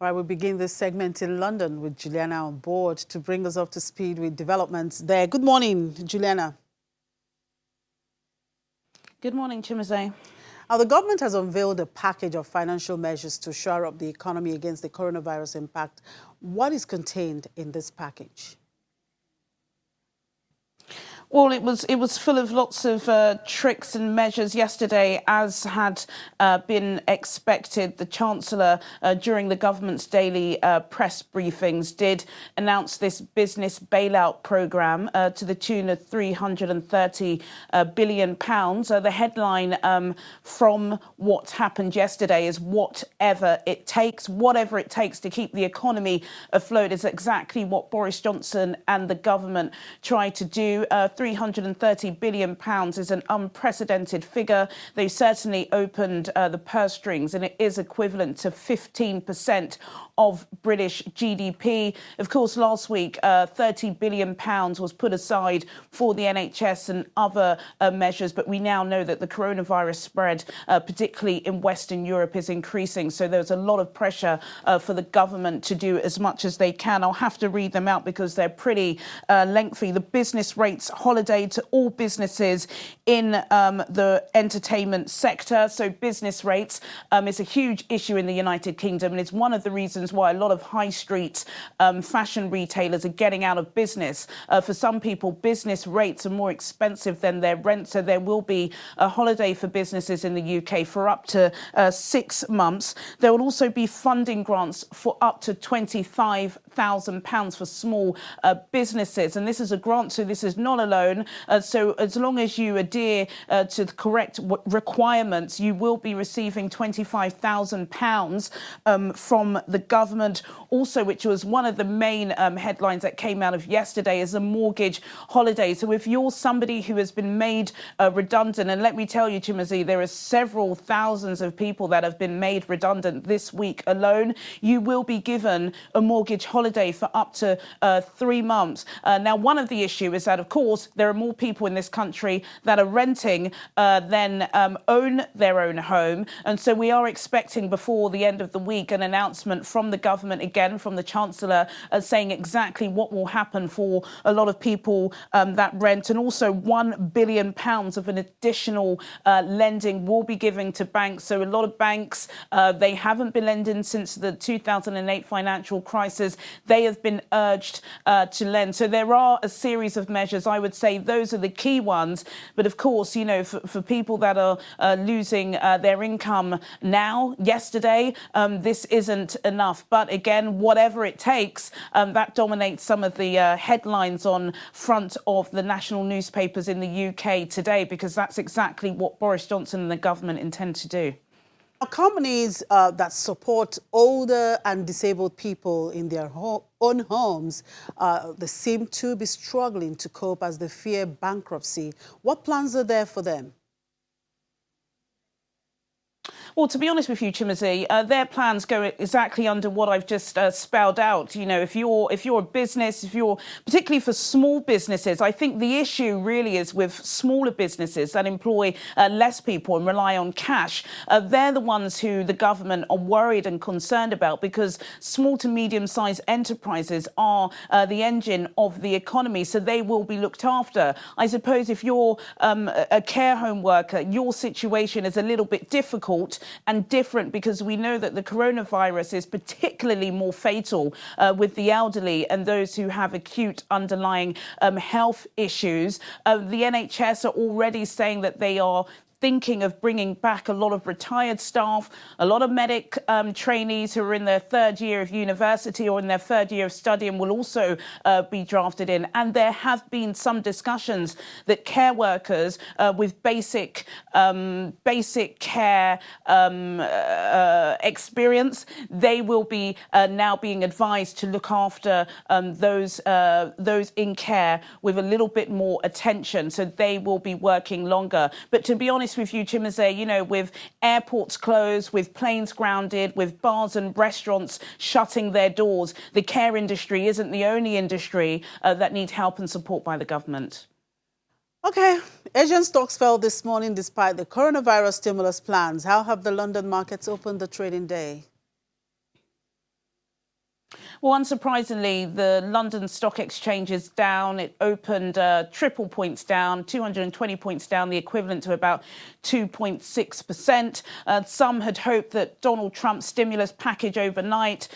All right, we begin this segment in London with Juliana on board to bring us up to speed with developments there. Good morning, Juliana. Good morning, Chimaze. Now, the government has unveiled a package of financial measures to shore up the economy against the coronavirus impact. What is contained in this package? Well, it was full of lots of tricks and measures yesterday, as had been expected. The Chancellor, during the government's daily press briefings, did announce this business bailout programme to the tune of £330 billion. The headline from what happened yesterday is whatever it takes to keep the economy afloat is exactly what Boris Johnson and the government tried to do. £330 billion is an unprecedented figure. They certainly opened the purse strings, and it is equivalent to 15% of British GDP. Of course, last week, £30 billion was put aside for the NHS and other measures, but we now know that the coronavirus spread, particularly in Western Europe, is increasing. So there's a lot of pressure for the government to do as much as they can. I'll have to read them out because they're pretty lengthy. The business rates holiday to all businesses in the entertainment sector. So business rates is a huge issue in the United Kingdom, and it's one of the reasons why a lot of high street fashion retailers are getting out of business. For some people, business rates are more expensive than their rent, so there will be a holiday for businesses in the UK for up to 6 months. There will also be funding grants for up to £25,000 for small businesses, and this is a grant, so this is not a loan. So as long as you adhere to the correct requirements, you will be receiving £25,000 from the government. Also, which was one of the main headlines that came out of yesterday, is a mortgage holiday. So if you're somebody who has been made redundant, and let me tell you, Chimazi, there are several thousands of people that have been made redundant this week alone, you will be given a mortgage holiday for up to 3 months. Now, one of the issues is that, of course, there are more people in this country that are renting than own their own home. And so we are expecting before the end of the week an announcement from the government, again from the Chancellor, saying exactly what will happen for a lot of people that rent. And also £1 billion of an additional lending will be given to banks. So a lot of banks, they haven't been lending since the 2008 financial crisis. They have been urged to lend. So there are a series of measures. I would say those are the key ones. But of course, you know, for people that are losing their income now, yesterday, this isn't enough. But again, whatever it takes, that dominates some of the headlines on front of the national newspapers in the UK today, because that's exactly what Boris Johnson and the government intend to do. Companies that support older and disabled people in their own homes, they seem to be struggling to cope as they fear bankruptcy. What plans are there for them? Well, to be honest with you, Chimazi, their plans go exactly under what I've just spelled out. You know, if you're a business, particularly for small businesses, I think the issue really is with smaller businesses that employ less people and rely on cash. They're the ones who the government are worried and concerned about, because small to medium-sized enterprises are the engine of the economy, so they will be looked after. I suppose if you're a care home worker, your situation is a little bit difficult and different, because we know that the coronavirus is particularly more fatal with the elderly and those who have acute underlying health issues. The NHS are already saying that they are thinking of bringing back a lot of retired staff, a lot of medic trainees who are in their 3rd year of university or in their 3rd year of studying will also be drafted in. And there have been some discussions that care workers with basic care experience, they will be now being advised to look after those in care with a little bit more attention. So they will be working longer. But to be honest with you, Chimaze, you know, with airports closed, with planes grounded, with bars and restaurants shutting their doors, the care industry isn't the only industry that needs help and support by the government. Okay, Asian stocks fell this morning despite the coronavirus stimulus plans. How have the London markets opened the trading day? Well, unsurprisingly, the London Stock Exchange is down. It opened triple points down, 220 points down, the equivalent to about 2.6%. Some had hoped that Donald Trump's stimulus package overnight,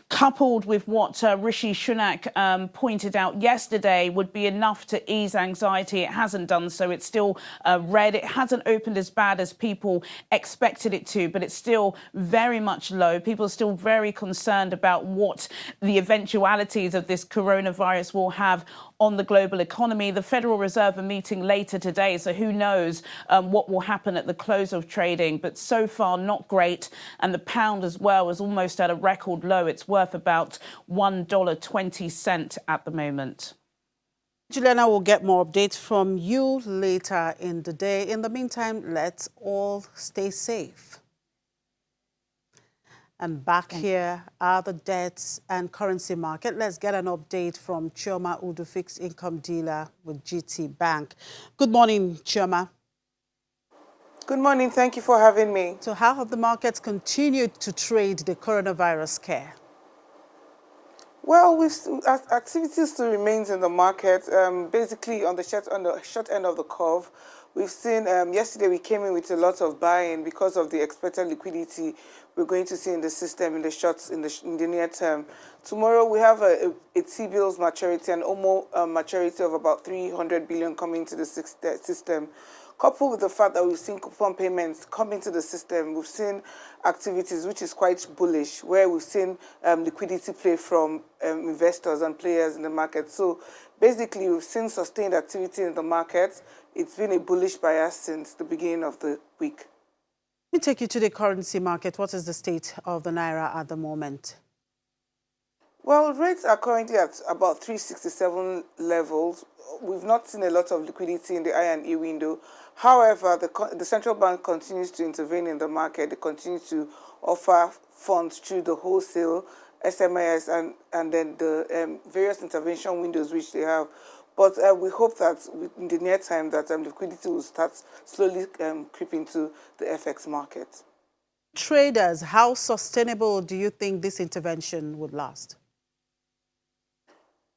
coupled with what Rishi Sunak pointed out yesterday, would be enough to ease anxiety. It hasn't done so. It's still red. It hasn't opened as bad as people expected it to, but it's still very much low. People are still very concerned about what the eventualities of this coronavirus will have on the global economy. The Federal Reserve are meeting later today, so who knows what will happen at the close of trading. But so far, not great. And the pound as well is almost at a record low. It's worth about $1.20 at the moment. Juliana will get more updates from you later in the day. In the meantime, let's all stay safe. And back here are the debts and currency market. Let's get an update from Chioma Udu, fixed income dealer with GT Bank. Good morning, Chioma. Good morning. Thank you for having me. So how have the markets continued to trade the coronavirus scare? Well, activity still remains in the market. Basically, on the short end of the curve, we've seen yesterday we came in with a lot of buying because of the expected liquidity we're going to see in the system in the near term. Tomorrow we have a T-bills maturity and OMO maturity of about 300 billion coming to the system. Coupled with the fact that we've seen coupon payments come into the system, we've seen activities which is quite bullish, where we've seen liquidity play from investors and players in the market. So basically, we've seen sustained activity in the market. It's been a bullish bias since the beginning of the week. Let me take you to the currency market. What is the state of the Naira at the moment? Well, rates are currently at about 367 levels. We've not seen a lot of liquidity in the I and E window. However, the central bank continues to intervene in the market. They continue to offer funds through the wholesale, SMS, and then the various intervention windows which they have. But we hope that in the near time that liquidity will start slowly creeping to the FX market. Traders, how sustainable do you think this intervention would last?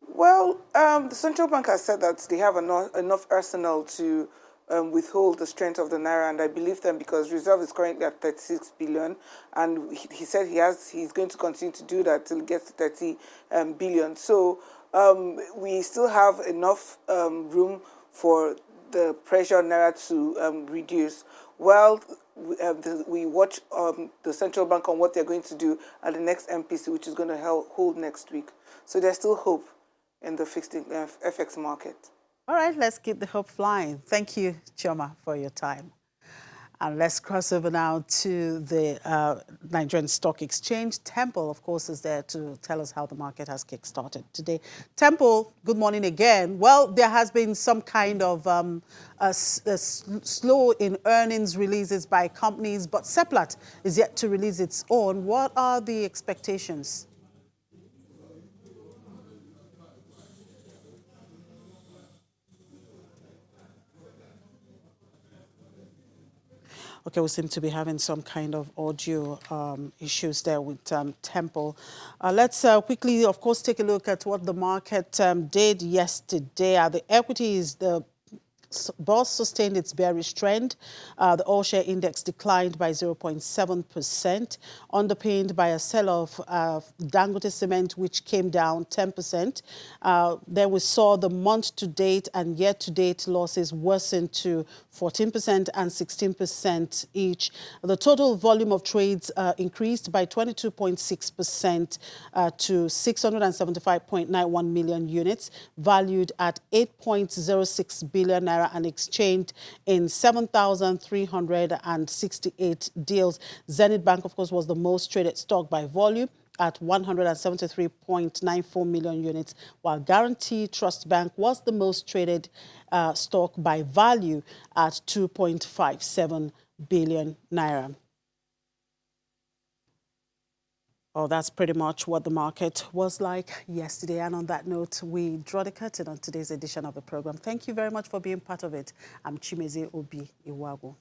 Well, the central bank has said that they have enough arsenal to withhold the strength of the Naira, and I believe them because reserve is currently at 36 billion, and he said he's going to continue to do that till it gets to 30 billion. So we still have enough room for the pressure on Naira to reduce. Well, we watch the central bank on what they're going to do at the next MPC, which is going to hold next week. So there's still hope in the fixed FX market. All right, let's keep the hope flying. Thank you, Chioma, for your time. And let's cross over now to the Nigerian Stock Exchange. Temple, of course, is there to tell us how the market has kick-started today. Temple, good morning again. Well, there has been some kind of a slow in earnings releases by companies, but Seplat is yet to release its own. What are the expectations? Okay, we seem to be having some kind of audio issues there with Temple. Let's quickly, of course, take a look at what the market did yesterday. The equities, the Bourse sustained its bearish trend. The all-share index declined by 0.7%, underpinned by a sell-off of Dangote Cement, which came down 10%. Then we saw the month-to-date and year-to-date losses worsen to 14% and 16% each. The total volume of trades increased by 22.6% to 675.91 million units, valued at 8.06 billion naira and exchanged in 7,368 deals. Zenith Bank, of course, was the most traded stock by volume at 173.94 million units, while Guarantee Trust Bank was the most traded stock by value at 2.57 billion naira. Oh, that's pretty much what the market was like yesterday. And on that note, we draw the curtain on today's edition of the program. Thank you very much for being part of it. I'm Chimeze Obi Iwago.